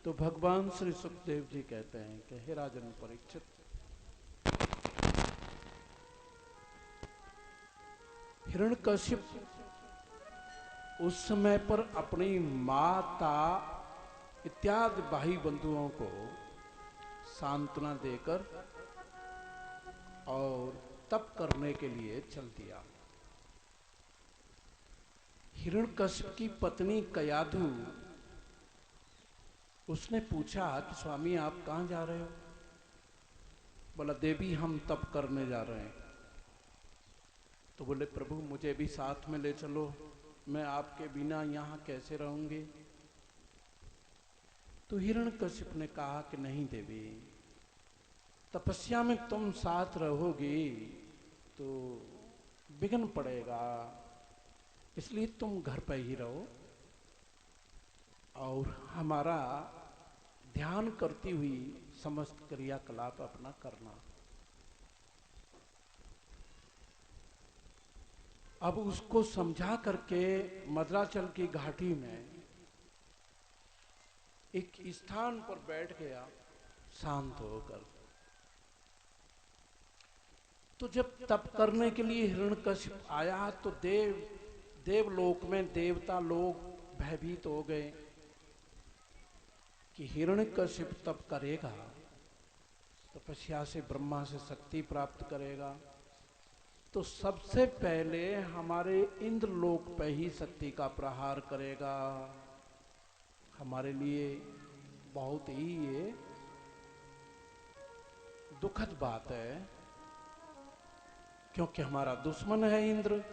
तो भगवान श्री सुखदेव जी कहते हैं कि हे राजन परीक्षित, हिरण्यकशिप उस समय पर अपनी माता इत्यादि भाई बंधुओं को सांत्वना देकर और तप करने के लिए चल दिया। हिरण्यकशिप की पत्नी कयाधु, उसने पूछा कि स्वामी आप कहां जा रहे हो? बोला देवी हम तप करने जा रहे हैं। तो बोले प्रभु मुझे भी साथ में ले चलो, मैं आपके बिना यहां कैसे रहूंगी? तो हिरण्यकशिप ने कहा कि नहीं देवी, तपस्या में तुम साथ रहोगी तो विघ्न पड़ेगा, इसलिए तुम घर पर ही रहो और हमारा ध्यान करती हुई समस्त क्रियाकलाप अपना करना। अब उसको समझा करके मद्राचल की घाटी में एक स्थान पर बैठ गया शांत होकर। तो जब तप करने के लिए हिरण्यकशिप आया तो देवलोक में देवता लोग भयभीत हो गए कि हिरण्यकशिप तप करेगा, तपस्या से ब्रह्मा से शक्ति प्राप्त करेगा, तो सबसे पहले हमारे इंद्रलोक पे ही शक्ति का प्रहार करेगा। हमारे लिए बहुत ही ये दुखद बात है, क्योंकि हमारा दुश्मन है इंद्र।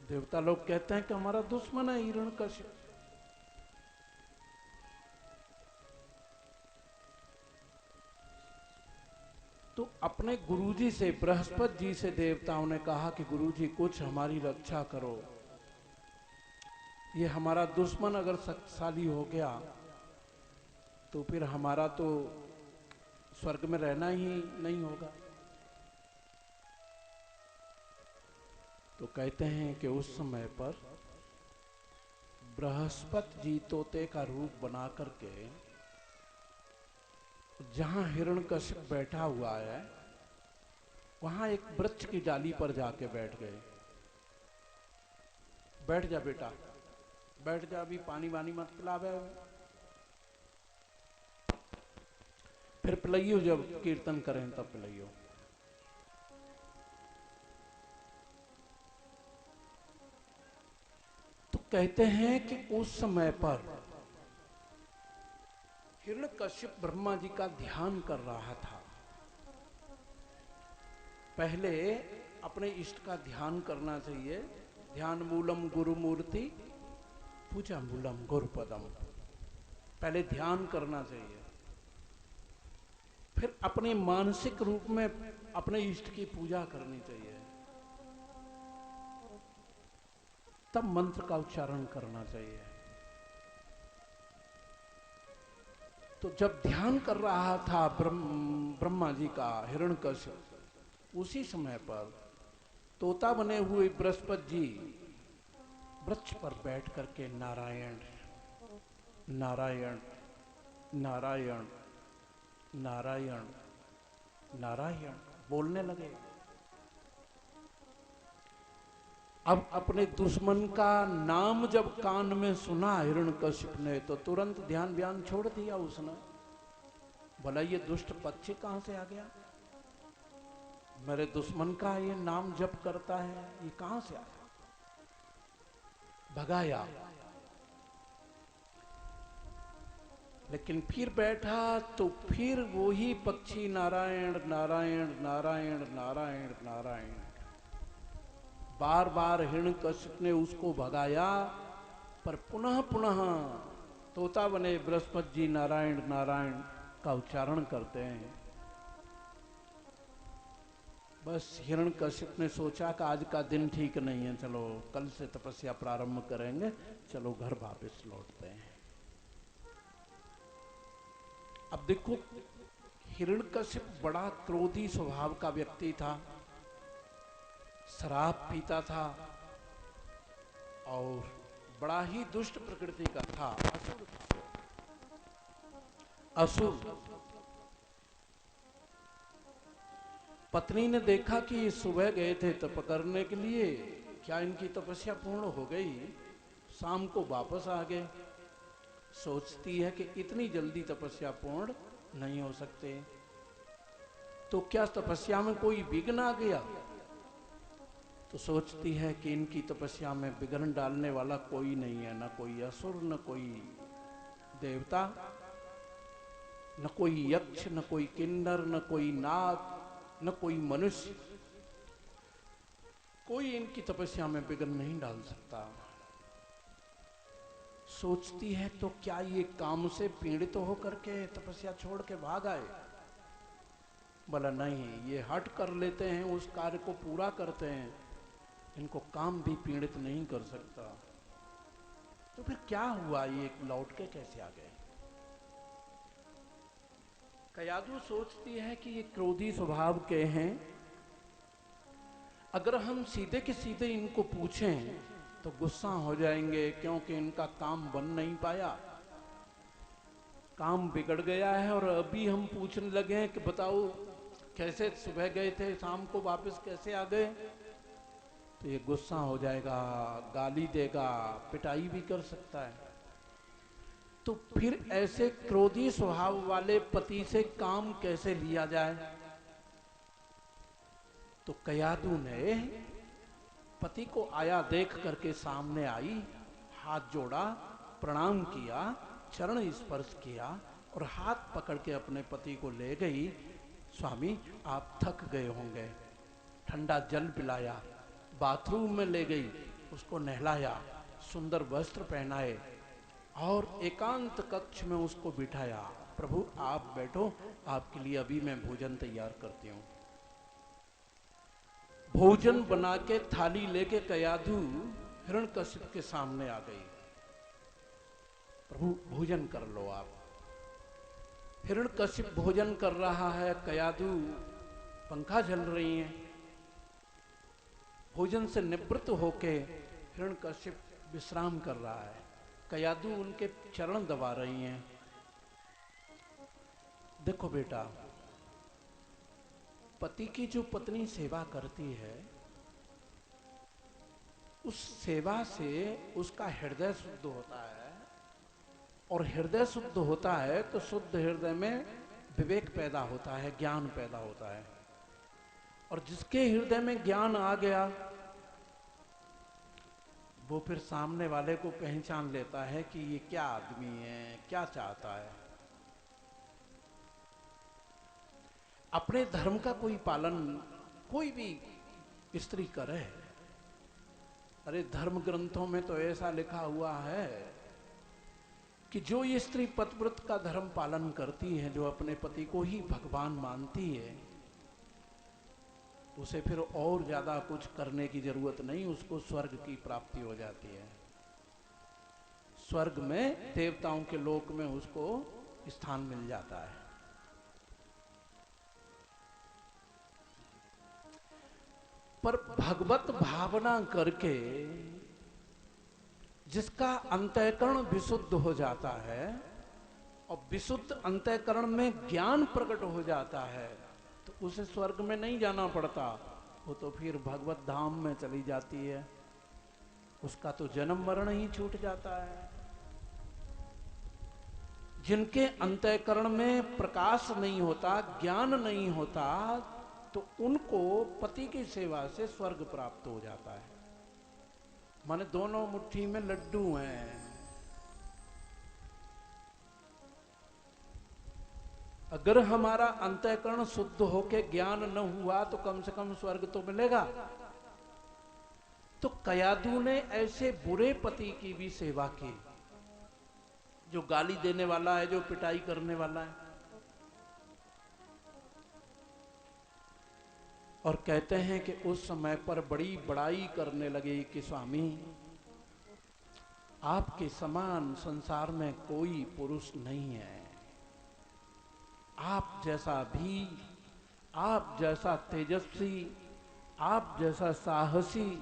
देवता लोग कहते हैं कि हमारा दुश्मन है हिरण्यकशिप। तो अपने गुरुजी से, बृहस्पति जी से देवताओं ने कहा कि गुरुजी कुछ हमारी रक्षा करो, ये हमारा दुश्मन अगर शक्तिशाली हो गया तो फिर हमारा तो स्वर्ग में रहना ही नहीं होगा। तो कहते हैं कि उस समय पर बृहस्पति जी तोते का रूप बना करके जहां हिरण्यकशिप बैठा हुआ है वहां एक वृक्ष की डाली पर जाके बैठ गए। बैठ जा बेटा, बैठ जा, अभी पानी वानी मत पिलावे, फिर पिलाइयो, जब कीर्तन करें तब पिलाइयो। तो कहते हैं कि उस समय पर हिरण्यकशिप ब्रह्मा जी का ध्यान कर रहा था। पहले अपने इष्ट का ध्यान करना चाहिए। ध्यान मूलम गुरु मूर्ति पूजा मूलम गुरुपदम, पहले ध्यान करना चाहिए, फिर अपने मानसिक रूप में अपने इष्ट की पूजा करनी चाहिए, तब मंत्र का उच्चारण करना चाहिए। तो जब ध्यान कर रहा था ब्रह्मा जी का हिरण्यकशिप, उसी समय पर तोता बने हुए बृहस्पति जी वृक्ष पर बैठ करके नारायण नारायण नारायण नारायण नारायण बोलने लगे। अब अपने दुश्मन का नाम जब कान में सुना हिरण्यकशिप ने तो तुरंत ध्यान व्यान छोड़ दिया उसने। भला ये दुष्ट पक्षी कहां से आ गया, मेरे दुश्मन का ये नाम जप करता है, ये कहां से आया? भगाया। लेकिन फिर बैठा तो फिर वही पक्षी नारायण नारायण नारायण नारायण नारायण, बार बार हिरण्यकशिप ने उसको भगाया, पर पुनः पुनः तोता बने बृहस्पति जी नारायण नारायण का उच्चारण करते हैं। बस हिरण्यकशिप ने सोचा कि आज का दिन ठीक नहीं है, चलो कल से तपस्या प्रारंभ करेंगे, चलो घर वापस लौटते हैं। अब देखो, हिरण्यकशिप बड़ा क्रोधी स्वभाव का व्यक्ति था, शराब पीता था और बड़ा ही दुष्ट प्रकृति का था, असुर था। असुर। पत्नी ने देखा कि ये सुबह गए थे तप करने के लिए, क्या इनकी तपस्या पूर्ण हो गई, शाम को वापस आ गए। सोचती है कि इतनी जल्दी तपस्या पूर्ण नहीं हो सकते, तो क्या तपस्या में कोई विघ्न आ गया। तो सोचती है कि इनकी तपस्या में विघ्न डालने वाला कोई नहीं है, न कोई असुर, न कोई देवता, न कोई यक्ष, न कोई किन्नर, न कोई नाग, न कोई मनुष्य। कोई इनकी तपस्या में विघ्न नहीं डाल सकता। सोचती है तो क्या ये काम से पीड़ित तो होकर के तपस्या छोड़ के भाग आए। बोला नहीं, ये हट कर लेते हैं, उस कार्य को पूरा करते हैं, इनको काम भी पीड़ित नहीं कर सकता। तो फिर क्या हुआ, ये लौट के कैसे आ गए। कयाधु सोचती है कि ये क्रोधी स्वभाव के हैं, अगर हम सीधे के सीधे इनको पूछें तो गुस्सा हो जाएंगे, क्योंकि इनका काम बन नहीं पाया, काम बिगड़ गया है। और अभी हम पूछने लगे हैं कि बताओ कैसे सुबह गए थे, शाम को वापस कैसे आ गए, तो ये गुस्सा हो जाएगा, गाली देगा, पिटाई भी कर सकता है। तो फिर ऐसे क्रोधी स्वभाव वाले पति से काम कैसे लिया जाए। तो कयाधु ने पति को आया देख करके सामने आई, हाथ जोड़ा, प्रणाम किया, चरण स्पर्श किया और हाथ पकड़ के अपने पति को ले गई। स्वामी आप थक गए होंगे, ठंडा जल पिलाया, बाथरूम में ले गई, उसको नहलाया, सुंदर वस्त्र पहनाए और एकांत कक्ष में उसको बिठाया। प्रभु आप बैठो, आपके लिए अभी मैं भोजन तैयार करती हूँ। भोजन बना के थाली लेके कयाधु हिरण्यकशिप के सामने आ गई। प्रभु भोजन कर लो आप। हिरण्यकशिप भोजन कर रहा है, कयाधु पंखा झल रही हैं। भोजन से निवृत्त होके हिरण्यकशिप विश्राम कर रहा है, कयाधु उनके चरण दबा रही हैं। देखो बेटा, पति की जो पत्नी सेवा करती है, उस सेवा से उसका हृदय शुद्ध होता है, और हृदय शुद्ध होता है तो शुद्ध हृदय में विवेक पैदा होता है, ज्ञान पैदा होता है। और जिसके हृदय में ज्ञान आ गया, वो फिर सामने वाले को पहचान लेता है कि ये क्या आदमी है, क्या चाहता है। अपने धर्म का कोई पालन कोई भी स्त्री करे। अरे धर्म ग्रंथों में तो ऐसा लिखा हुआ है कि जो ये स्त्री पतिव्रत का धर्म पालन करती है, जो अपने पति को ही भगवान मानती है, उसे फिर और ज्यादा कुछ करने की जरूरत नहीं, उसको स्वर्ग की प्राप्ति हो जाती है। स्वर्ग में, देवताओं के लोक में उसको स्थान मिल जाता है। पर भगवत भावना करके जिसका अंतःकरण विशुद्ध हो जाता है और विशुद्ध अंतःकरण में ज्ञान प्रकट हो जाता है, तो उसे स्वर्ग में नहीं जाना पड़ता, वो तो फिर भगवत धाम में चली जाती है। उसका तो जन्म मरण ही छूट जाता है। जिनके अंतःकरण में प्रकाश नहीं होता, ज्ञान नहीं होता, तो उनको पति की सेवा से स्वर्ग प्राप्त हो जाता है। माने दोनों मुट्ठी में लड्डू हैं। अगर हमारा अंतःकरण शुद्ध होके ज्ञान न हुआ तो कम से कम स्वर्ग तो मिलेगा। तो कयाधु ने ऐसे बुरे पति की भी सेवा की, जो गाली देने वाला है, जो पिटाई करने वाला है। और कहते हैं कि उस समय पर बड़ी बड़ाई करने लगे कि स्वामी आपके समान संसार में कोई पुरुष नहीं है, आप जैसा भी, आप जैसा तेजस्वी, आप जैसा साहसी,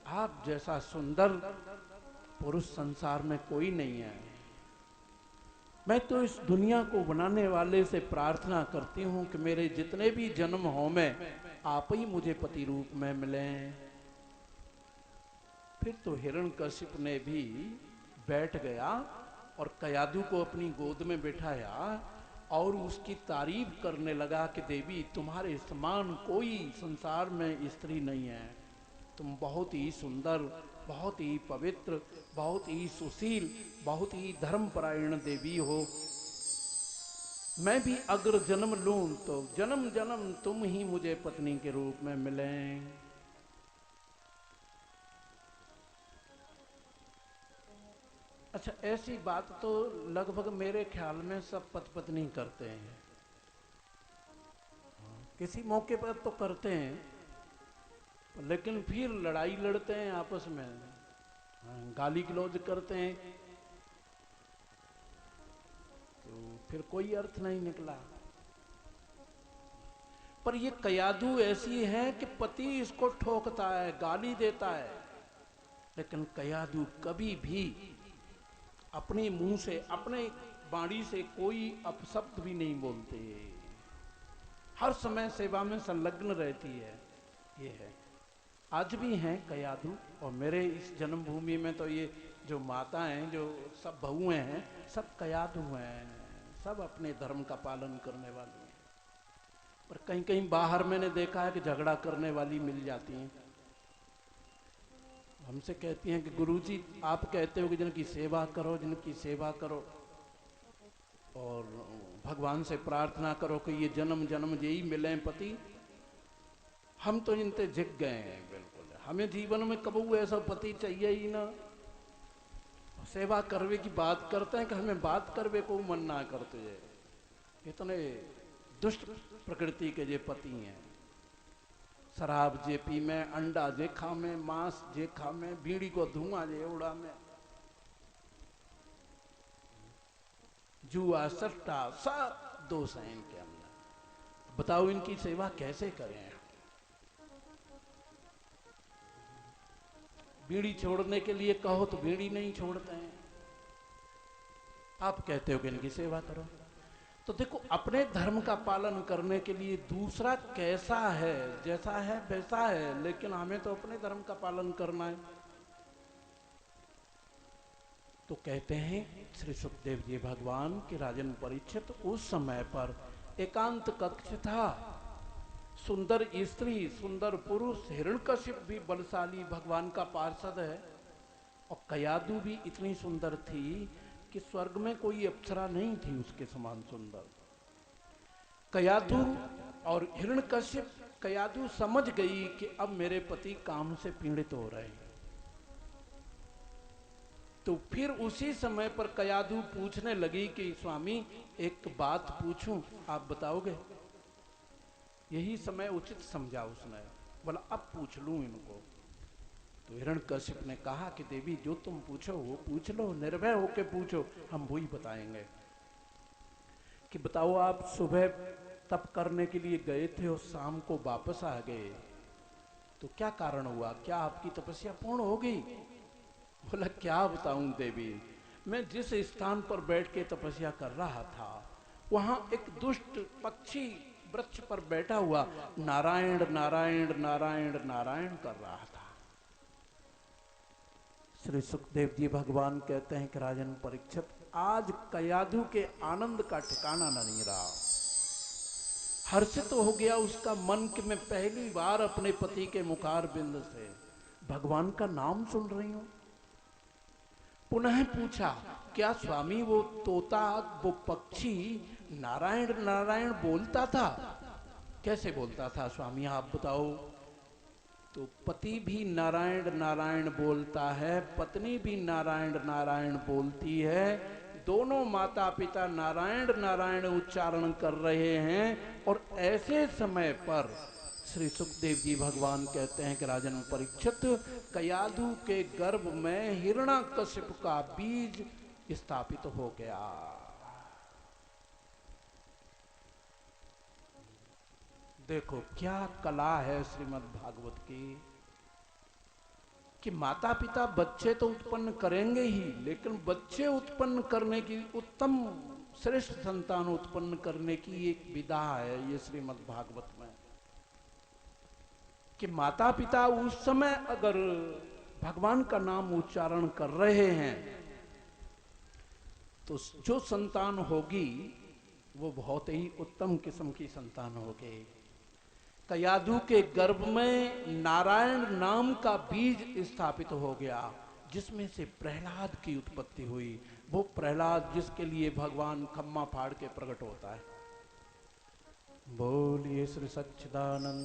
आप जैसा सुंदर पुरुष संसार में कोई नहीं है। मैं तो इस दुनिया को बनाने वाले से प्रार्थना करती हूं कि मेरे जितने भी जन्म हो में आप ही मुझे पति रूप में मिलें। फिर तो हिरण्यकशिप ने भी बैठ गया और कयाधु को अपनी गोद में बिठाया और उसकी तारीफ करने लगा कि देवी, तुम्हारे समान कोई संसार में स्त्री नहीं है। तुम बहुत ही सुंदर, बहुत ही पवित्र, बहुत ही सुशील, बहुत ही धर्मपरायण देवी हो। मैं भी अगर जन्म लूं तो जन्म जन्म तुम ही मुझे पत्नी के रूप में मिलें। अच्छा, ऐसी बात तो लगभग मेरे ख्याल में सब पति पत्नी करते हैं। किसी मौके पर तो करते हैं, लेकिन फिर लड़ाई लड़ते हैं आपस में, गाली गलौज करते हैं, तो फिर कोई अर्थ नहीं निकला। पर ये कयाधु ऐसी है कि पति इसको ठोकता है, गाली देता है, लेकिन कयाधु कभी भी अपने मुंह से, अपने वाणी से कोई अपशब्द भी नहीं बोलते। हर समय सेवा में संलग्न रहती है। ये है, आज भी हैं कयाधु। और मेरे इस जन्मभूमि में तो ये जो माता हैं, जो सब बहुएं हैं, सब कयाधु हैं, सब अपने धर्म का पालन करने वाली हैं। पर कहीं कहीं बाहर मैंने देखा है कि झगड़ा करने वाली मिल जाती हैं। हमसे कहती हैं कि गुरुजी, आप कहते हो कि जिनकी सेवा करो, जिनकी सेवा करो, और भगवान से प्रार्थना करो कि ये जन्म जन्म यही मिले पति। हम तो इनते जिग गए हैं बिल्कुल। हमें जीवन में कबू ऐसा पति चाहिए ही ना। सेवा करवे की बात करते हैं कि हमें बात करवे को मन ना करते हैं। इतने दुष्ट प्रकृति के ये पति हैं। शराब जे पी में, अंडा जे खा में, मांस जे खा में, बीड़ी को धुआं जे उड़ा में, जुआ सट्टा सब दोष हैं इनके अंदर। बताओ इनकी सेवा कैसे करें। बीड़ी छोड़ने के लिए कहो तो बीड़ी नहीं छोड़ते हैं। आप कहते हो कि इनकी सेवा करो। तो देखो, अपने धर्म का पालन करने के लिए दूसरा कैसा है, जैसा है वैसा है, लेकिन हमें तो अपने धर्म का पालन करना है। तो कहते हैं श्री सुखदेव जी भगवान के राजन परीक्षित, उस समय पर एकांत कक्ष था, सुंदर स्त्री, सुंदर पुरुष, हिरण्यकशिप भी बलशाली भगवान का पार्षद है, और कयाधु भी इतनी सुंदर थी कि स्वर्ग में कोई अप्सरा नहीं थी उसके समान सुंदर। कयाधु और हिरण्यकशिप, कयाधु समझ गई कि अब मेरे पति काम से पीड़ित हो रहे हैं। तो फिर उसी समय पर कयाधु पूछने लगी कि स्वामी, एक बात पूछूं, आप बताओगे? यही समय उचित समझा उसने। बोला, अब पूछ लूं इनको। तो हिरण्यकशिप ने कहा कि देवी, जो तुम पूछो वो पूछ लो, निर्भय होके पूछो, हम वही बताएंगे। कि बताओ, आप सुबह तप करने के लिए गए थे और शाम को वापस आ गए, तो क्या कारण हुआ? क्या आपकी तपस्या पूर्ण हो गई? बोला, क्या बताऊं देवी, मैं जिस स्थान पर बैठ के तपस्या कर रहा था, वहां एक दुष्ट पक्षी वृक्ष पर बैठा हुआ नारायण नारायण नारायण नारायण कर रहा था। श्री सुखदेव जी भगवान कहते हैं कि राजन परीक्षित, आज कयाधु के आनंद का ठिकाना नहीं रहा। हर्षित तो हो गया उसका मन कि मैं पहली बार अपने पति के मुखार बिंद से भगवान का नाम सुन रही हूं। पुनः पूछा, क्या स्वामी वो तोता, वो पक्षी नारायण नारायण बोलता था? कैसे बोलता था स्वामी, आप बताओ। तो पति भी नारायण नारायण बोलता है, पत्नी भी नारायण नारायण बोलती है, दोनों माता पिता नारायण नारायण उच्चारण कर रहे हैं। और ऐसे समय पर श्री सुखदेव जी भगवान कहते हैं कि राजन परीक्षित, कयाधु के गर्भ में हिरण्यकशिप का बीज स्थापित हो गया। देखो क्या कला है श्रीमद् भागवत की। कि माता पिता बच्चे तो उत्पन्न करेंगे ही, लेकिन बच्चे उत्पन्न करने की, उत्तम श्रेष्ठ संतान उत्पन्न करने की एक विधा है ये श्रीमद् भागवत में, कि माता पिता उस समय अगर भगवान का नाम उच्चारण कर रहे हैं तो जो संतान होगी वो बहुत ही उत्तम किस्म की संतान होगी। कयादु के गर्भ में नारायण नाम का बीज स्थापित हो गया, जिसमें से प्रहलाद की उत्पत्ति हुई। वो प्रहलाद जिसके लिए भगवान खम्मा फाड़ के प्रकट होता है। बोलिए श्री सच्चिदानंद